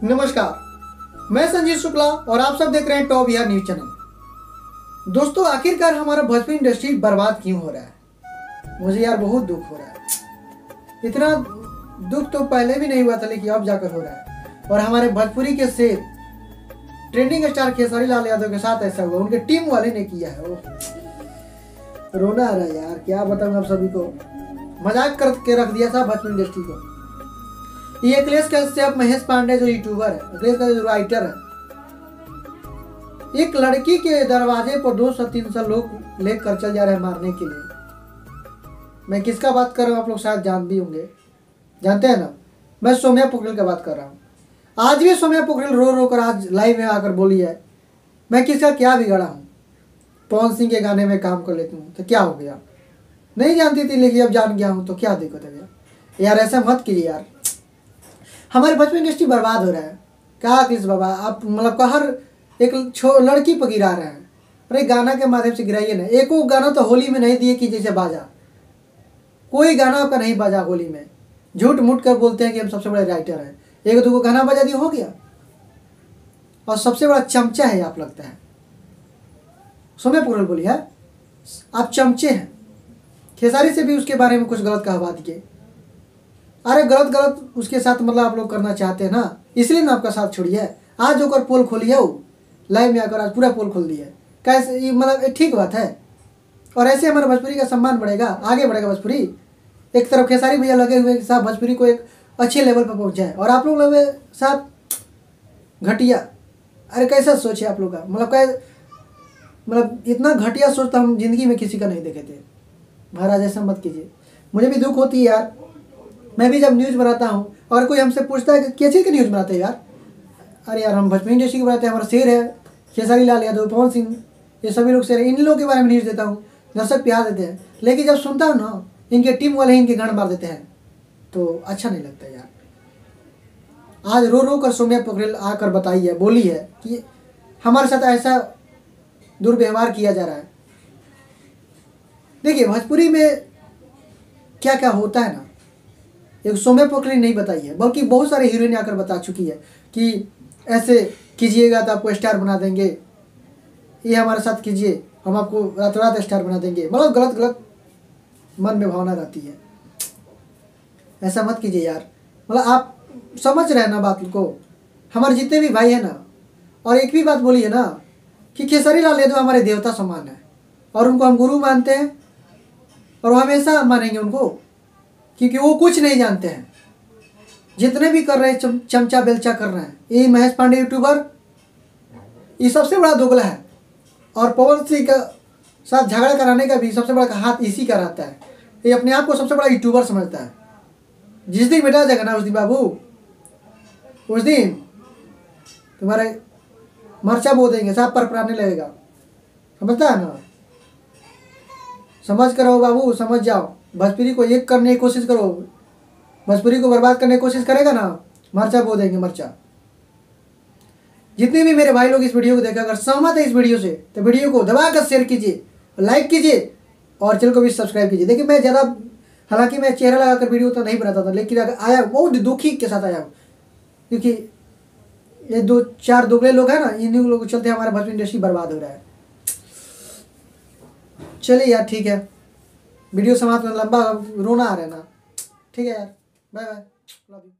नमस्कार, मैं संजीव शुक्ला और आप सब देख रहे हैं टॉप बिहार न्यूज चैनल। दोस्तों, आखिरकार हमारा भोजपुरी इंडस्ट्री बर्बाद क्यों हो रहा है? मुझे यार बहुत दुख हो रहा है। इतना दुख तो पहले भी नहीं हुआ था, लेकिन अब जाकर हो रहा है। और हमारे भोजपुरी के शेर ट्रेंडिंग स्टार खेसारी लाल यादव के साथ ऐसा हुआ, उनके टीम वाले ने किया है। वो रोना आ रहा है यार, क्या बताऊं आप सभी को। मजाक करके रख दिया था भोजपुरी इंडस्ट्री को। ये अखिलेश कश्यप, महेश पांडे जो यूट्यूबर है, अखिलेश का जो राइटर है, एक लड़की के दरवाजे पर 200-300 लोग लेकर चल जा रहे हैं मारने के लिए। मैं किसका बात कर रहा हूँ आप लोग शायद जान भी होंगे, जानते हैं ना। मैं सौम्या पोखरिल का बात कर रहा हूँ। आज भी सौम्या पोखरिल रो रो कर आज लाइव में आकर बोली है, मैं किसका क्या बिगाड़ा हूँ, पवन सिंह के गाने में काम कर लेती हूँ तो क्या हो गया। नहीं जानती थी, लेकिन अब जान गया हूँ तो क्या दिक्कत है यार। ऐसा मत कीजिए यार, हमारे भोजपुरी इंडस्ट्री बर्बाद हो रहा है। क्या किस बाबा आप मतलब हर एक लड़की पर गिरा रहे हैं। अरे गाना के माध्यम से गिराइए ना। एक वो गाना तो होली में नहीं दिए कि जैसे बाजा, कोई गाना आपका नहीं बाजा होली में। झूठ मूठ कर बोलते हैं कि हम सबसे बड़े राइटर हैं, एक दो गाना बजा दिया हो गया। और सबसे बड़ा चमचा है आप, लगता है सौम्या पोखरिल बोली है आप चमचे हैं। खेसारी से भी उसके बारे में कुछ गलत कहा दिए। अरे गलत उसके साथ मतलब आप लोग करना चाहते हैं ना, इसलिए ना आपका साथ छोड़िए। आज होकर पोल खोली है वो लाइव में आकर, आज पूरा पोल खोल दिया है। कैसे ये मतलब ठीक बात है? और ऐसे हमारे भोजपुरी का सम्मान बढ़ेगा, आगे बढ़ेगा भोजपुरी। एक तरफ खेसारी भैया लगे हुए साहब भोजपुरी को एक अच्छे लेवल पर पहुँचाए, और आप लोग लगे साहब घटिया। अरे कैसा सोच है आप लोग का, मतलब इतना घटिया सोच तो हम जिंदगी में किसी का नहीं देखे थे। महाराज ऐसा मत कीजिए, मुझे भी दुख होती है यार। मैं भी जब न्यूज़ बनाता हूँ और कोई हमसे पूछता है कि क्या चीज़ की न्यूज़ बनाते हैं यार, अरे यार हम भोजपुरी इंडस्ट्री की बनाते हैं। हमारा शेर है खेसारी लाल यादव, पवन सिंह, ये सभी लोग शेर है। इन लोगों के बारे में न्यूज़ देता हूँ, दर्शक प्यार देते हैं। लेकिन जब सुनता हूँ ना इनके टीम वाले इनके गांड मार देते हैं तो अच्छा नहीं लगता यार। आज रो रो कर सौम्या पोखरिल आकर बताई है, बोली है कि हमारे साथ ऐसा दुर्व्यवहार किया जा रहा है। देखिए भोजपुरी में क्या क्या होता है ना, एक सौम्या पोखरिल नहीं बताई है, बल्कि बहुत सारे हीरोइन आकर बता चुकी है कि ऐसे कीजिएगा तो आपको स्टार बना देंगे, ये हमारे साथ कीजिए हम आपको रातों रात स्टार बना देंगे। मतलब गलत मन में भावना रहती है। ऐसा मत कीजिए यार। मतलब आप समझ रहे हैं ना बात को। हमारे जितने भी भाई हैं ना, और एक भी बात बोली है ना कि खेसारी लाल यादव हमारे देवता समान है, और उनको हम गुरु मानते हैं और हमेशा मानेंगे उनको, क्योंकि वो कुछ नहीं जानते हैं। जितने भी कर रहे हैं चमचा बेलचा कर रहे हैं, ये महेश पांडे यूट्यूबर ये सबसे बड़ा दोगला है। और पवन सिंह का साथ झगड़ा कराने का भी सबसे बड़ा हाथ इसी का रहता है। ये अपने आप को सबसे बड़ा यूट्यूबर समझता है। जिस दिन बेटा जाएगा ना, उस दिन बाबू, उस दिन तुम्हारे मर्चा बो देंगे, साफ पर पराने लगेगा। समझता है ना? समझ कर रहो बाबू, समझ जाओ। भोजपुरी को एक करने की कोशिश करो, भोजपुरी को बर्बाद करने की कोशिश करेगा ना, मर्चा बो देंगे मर्चा। जितने भी मेरे भाई लोग इस वीडियो को देखा, अगर सहमत है इस वीडियो से तो वीडियो को दबाकर शेयर कीजिए, लाइक कीजिए और चैनल को भी सब्सक्राइब कीजिए। देखिए मैं ज़्यादा, हालांकि मैं चेहरा लगाकर वीडियो तो नहीं बनाता था, लेकिन अगर आया बहुत दुखी के साथ आया हूँ, क्योंकि ये 2-4 दुबले लोग हैं ना, इन लोगों के चलते हमारा भोजपुरी इंडस्ट्री बर्बाद हो रहा है। चलिए यार ठीक है, वीडियो समाप्त, लंबा रोना आ रहा है ना। ठीक है यार, बाय बाय, लव यू।